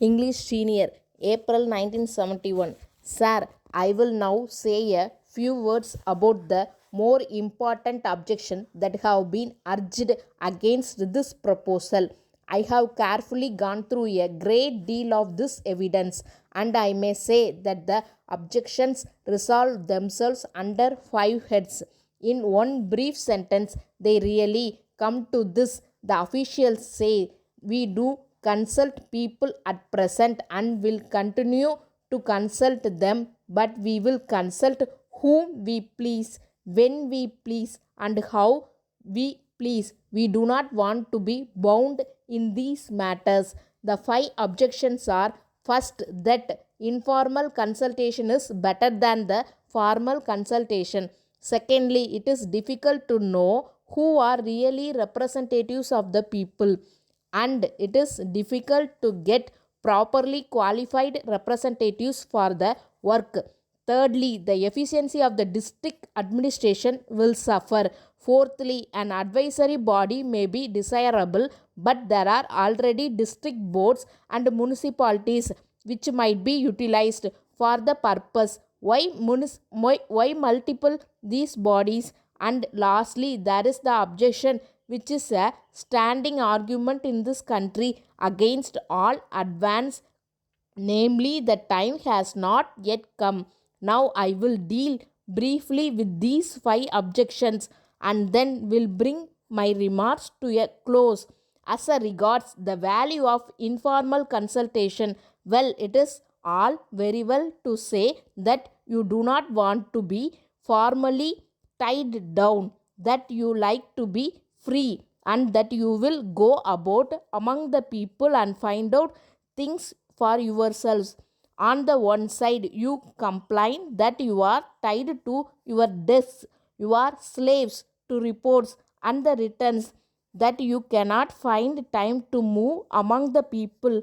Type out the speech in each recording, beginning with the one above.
English Senior, April 1971. Sir, I will now say a few words about the more important objection that have been urged against this proposal. I have carefully gone through a great deal of this evidence, and I may say that the objections resolve themselves under 5 heads. In one brief sentence, they really come to this: the officials say we do consult people at present and will continue to consult them, but we will consult whom we please, when we please, and how we please. We do not want to be bound in these matters. The 5 objections are: first, that informal consultation is better than the formal consultation. Secondly, it is difficult to know who are really representatives of the people, and it is difficult to get properly qualified representatives for the work. Thirdly, the efficiency of the district administration will suffer. Fourthly, an advisory body may be desirable, but there are already district boards and municipalities which might be utilized for the purpose. Why multiple these bodies? And lastly, there is the objection, which is a standing argument in this country against all advance, namely, the time has not yet come. Now I will deal briefly with these 5 objections and then will bring my remarks to a close. As regards the value of informal consultation, well, it is all very well to say that you do not want to be formally tied down, that you like to be free, and that you will go about among the people and find out things for yourselves. On the one side, you complain that you are tied to your desks, you are slaves to reports and the returns, that you cannot find time to move among the people,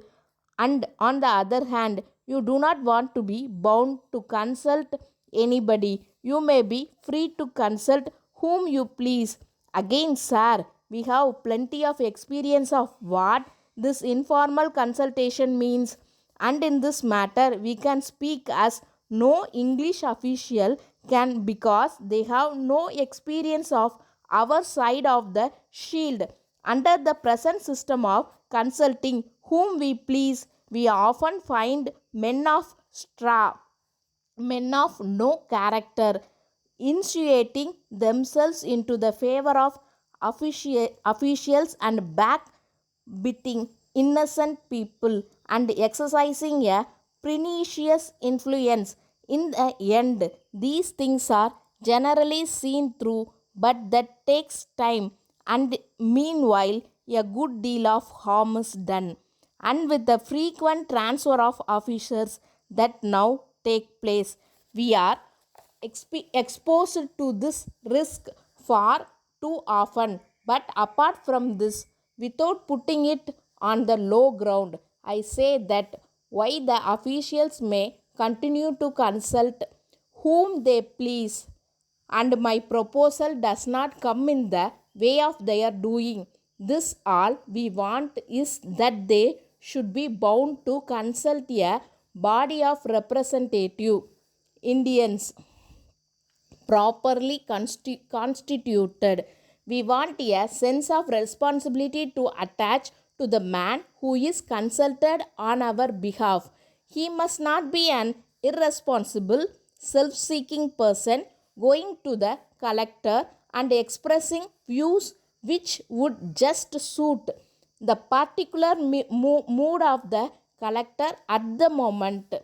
and on the other hand, you do not want to be bound to consult anybody. You may be free to consult whom you please. Again, sir, we have plenty of experience of what this informal consultation means, and in this matter, we can speak as no English official can, because they have no experience of our side of the shield. Under the present system of consulting whom we please, we often find men of straw, men of no character, insinuating themselves into the favor of officials and backbiting innocent people and exercising a pernicious influence. In the end, these things are generally seen through, but that takes time, and meanwhile, a good deal of harm is done. And with the frequent transfer of officers that now take place, we are exposed to this risk far too often. But apart from this, without putting it on the low ground, I say that why the officials may continue to consult whom they please, and my proposal does not come in the way of their doing this. All we want is that they should be bound to consult a body of representative Indians properly constituted. We want a sense of responsibility to attach to the man who is consulted on our behalf. He must not be an irresponsible, self seeking person going to the collector and expressing views which would just suit the particular mood of the collector at the moment.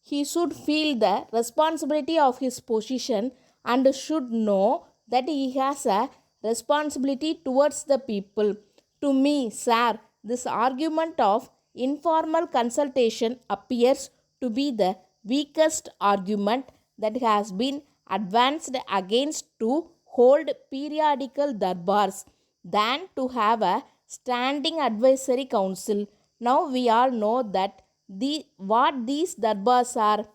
He should feel the responsibility of his position and should know that he has a responsibility towards the people. To me, sir, this argument of informal consultation appears to be the weakest argument that has been advanced against to hold periodical darbars than to have a standing advisory council. Now we all know that what these darbars are: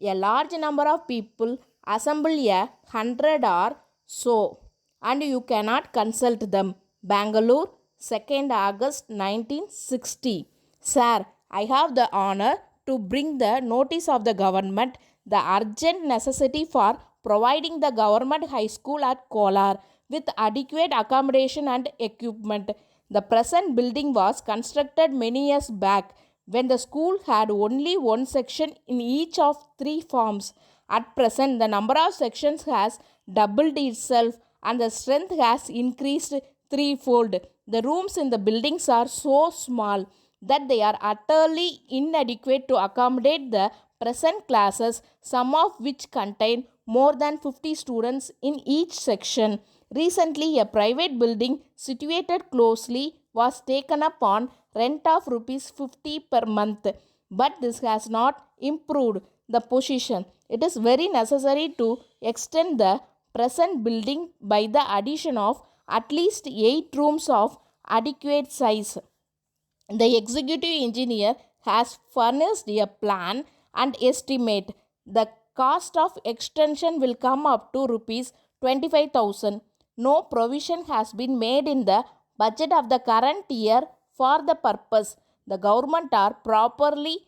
a large number of people assemble, 100 or so, and you cannot consult them. Bangalore, 2nd August 1960. Sir, I have the honor to bring the notice of the government the urgent necessity for providing the government high school at Kolar with adequate accommodation and equipment. The present building was constructed many years back when the school had only one section in each of three forms. At present, the number of sections has doubled itself and the strength has increased threefold. The rooms in the buildings are so small that they are utterly inadequate to accommodate the present classes, some of which contain more than 50 students in each section. Recently, a private building situated closely was taken up on rent of rupees 50 per month, but this has not improved the position. It is very necessary to extend the present building by the addition of at least 8 rooms of adequate size. The executive engineer has furnished a plan and estimate. The cost of extension will come up to rupees 25,000. No provision has been made in the budget of the current year for the purpose. The government are probably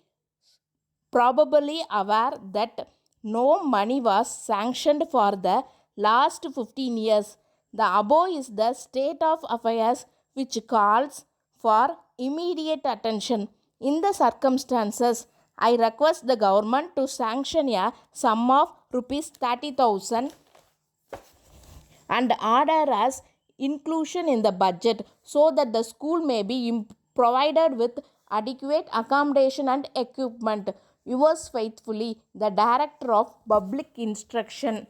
aware that no money was sanctioned for the last 15 years. The above is the state of affairs which calls for immediate attention. In the circumstances, I request the government to sanction a sum of rupees 30,000 and order as inclusion in the budget so that the school may be provided with adequate accommodation and equipment. Yours faithfully, the Director of Public Instruction.